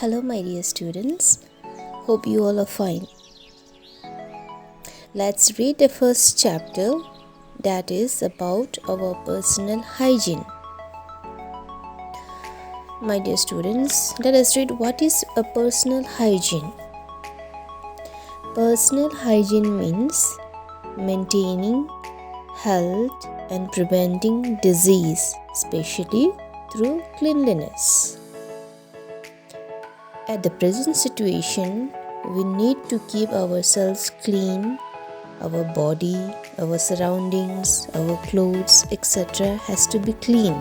Hello, my dear students. Hope you all are fine. Let's read the first chapter, that is about our personal hygiene. My dear students, let us read what is a personal hygiene. Personal hygiene means maintaining health and preventing disease, especially through cleanliness. At the present situation, we need to keep ourselves clean. Our body, our surroundings, our clothes, etc. has to be clean.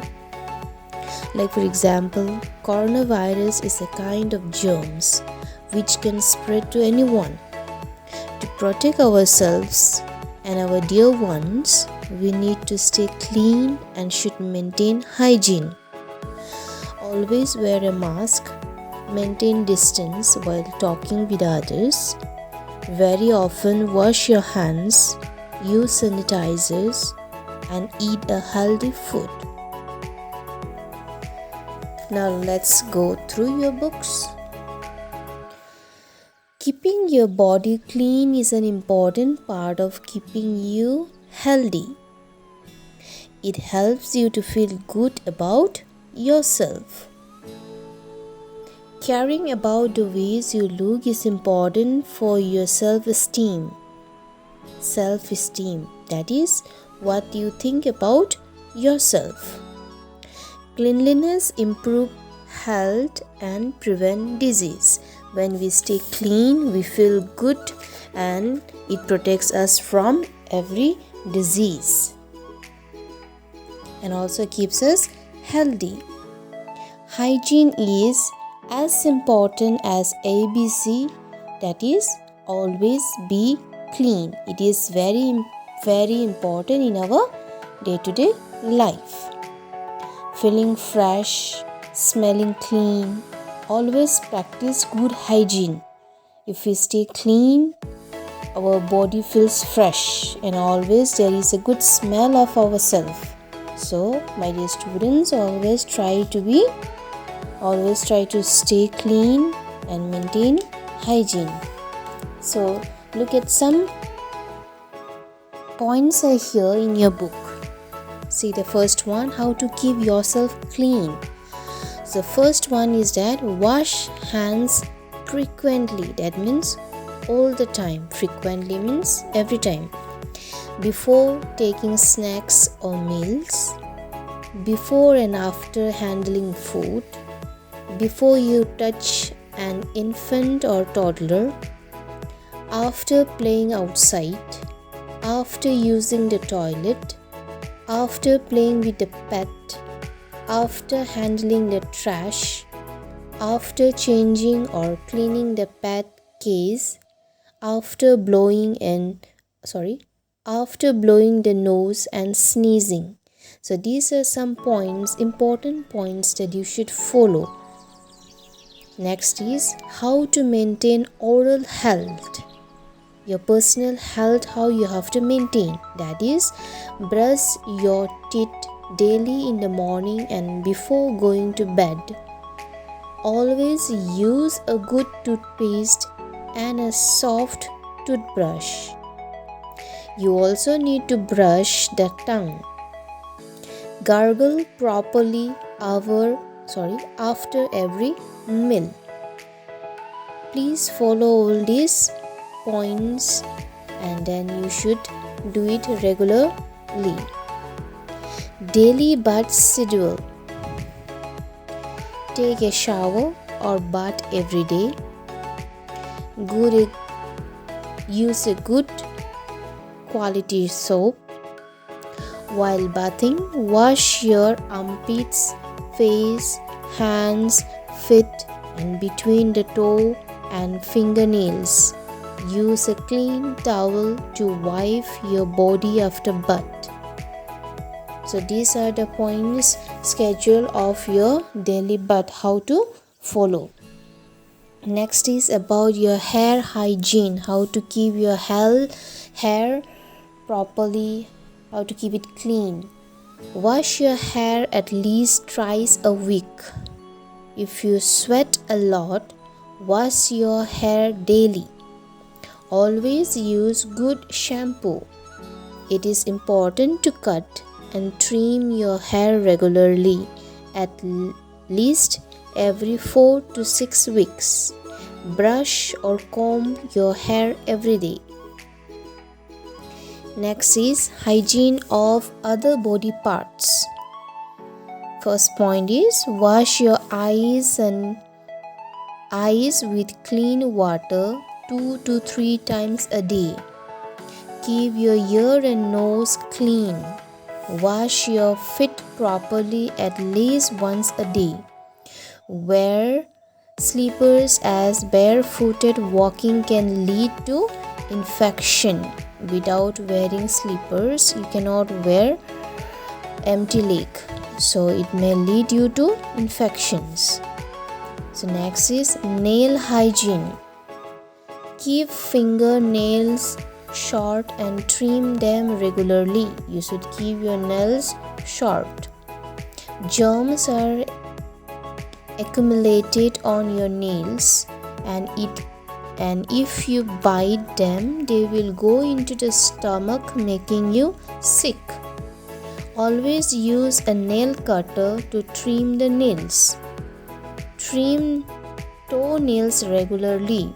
Like for example, coronavirus is a kind of germs which can spread to anyone. To protect ourselves and our dear ones, we need to stay clean and should maintain hygiene. Always wear a mask. Maintain distance while talking with others. Very often wash your hands, use sanitizers, and eat a healthy food. Now let's go through your books. Keeping your body clean is an important part of keeping you healthy. It helps you to feel good about yourself. Caring about the ways you look is important for your self-esteem. Self-esteem, that is what you think about yourself. Cleanliness improves health and prevents disease. When we stay clean, we feel good and it protects us from every disease and also keeps us healthy. Hygiene is as important as ABC, that is always be clean. It is very important in our day-to-day life. Feeling fresh, smelling clean, always practice good hygiene. If we stay clean, our body feels fresh and always there is a good smell of ourselves. So my dear students, always try to stay clean and maintain hygiene. So look at some points are here in your book. See the first one, how to keep yourself clean. So first one is that wash hands frequently. That means all the time. Frequently means every time. Before taking snacks or meals, before and after handling food, before you touch an infant or toddler, after playing outside, after using the toilet, after playing with the pet, after handling the trash, after changing or cleaning the pet case, after blowing the nose and sneezing. So these are some points, important points that you should follow. Next is how to maintain oral health. Your personal health, how you have to maintain. That is, brush your teeth daily in the morning and before going to bed. Always use a good toothpaste and a soft toothbrush. You also need to brush the tongue. Gargle properly after every meal. Please follow all these points and then you should do it regularly. Daily bath schedule. Take a shower or bath every day. Use a good quality soap. While bathing, wash your armpits, face, hands, feet and between the toe and fingernails. Use a clean towel to wipe your body after bath. So these are the points, schedule of your daily bath, how to follow. Next is about your hair hygiene, how to keep your hair properly, how to keep it clean. Wash your hair at least twice a week. If you sweat a lot, wash your hair daily. Always use good shampoo. It is important to cut and trim your hair regularly, at least every 4 to 6 weeks. Brush or comb your hair every day. Next is hygiene of other body parts. First point is wash your eyes with clean water 2 to 3 times a day. Keep your ear and nose clean. Wash your feet properly at least once a day. Wear slippers, as barefooted walking can lead to infection. Without wearing slippers, you cannot wear empty leg, so it may lead you to infections. So next is nail hygiene. Keep fingernails short and trim them regularly. You should keep your nails short. Germs are accumulated on your nails, and if you bite them, they will go into the stomach, making you sick. Always use a nail cutter to trim the nails. Trim toenails regularly.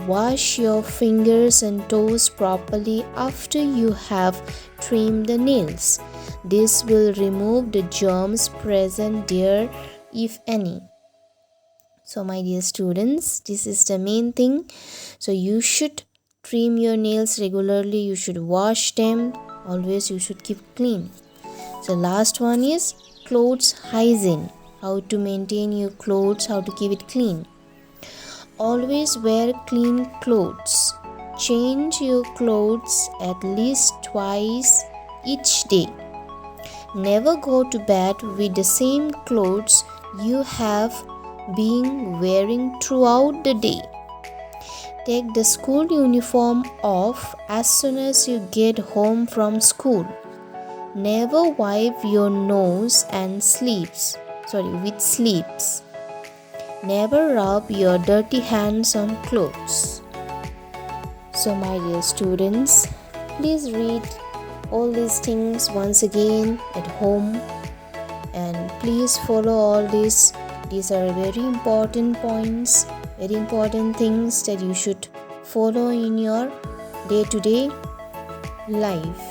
Wash your fingers and toes properly after you have trimmed the nails. This will remove the germs present there, if any. So my dear students, this is the main thing. So you should trim your nails regularly. You should wash them. Always you should keep clean. So last one is clothes hygiene. How to maintain your clothes, how to keep it clean. Always wear clean clothes. Change your clothes at least twice each day. Never go to bed with the same clothes you have been wearing throughout the day. Take the school uniform off as soon as you get home from school. Never wipe your nose and with sleeves. Never rub your dirty hands on clothes. So my dear students, please read all these things once again at home, and please follow all this. These are very important points, very important things that you should follow in your day-to-day life.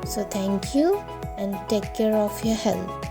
So thank you and take care of your health.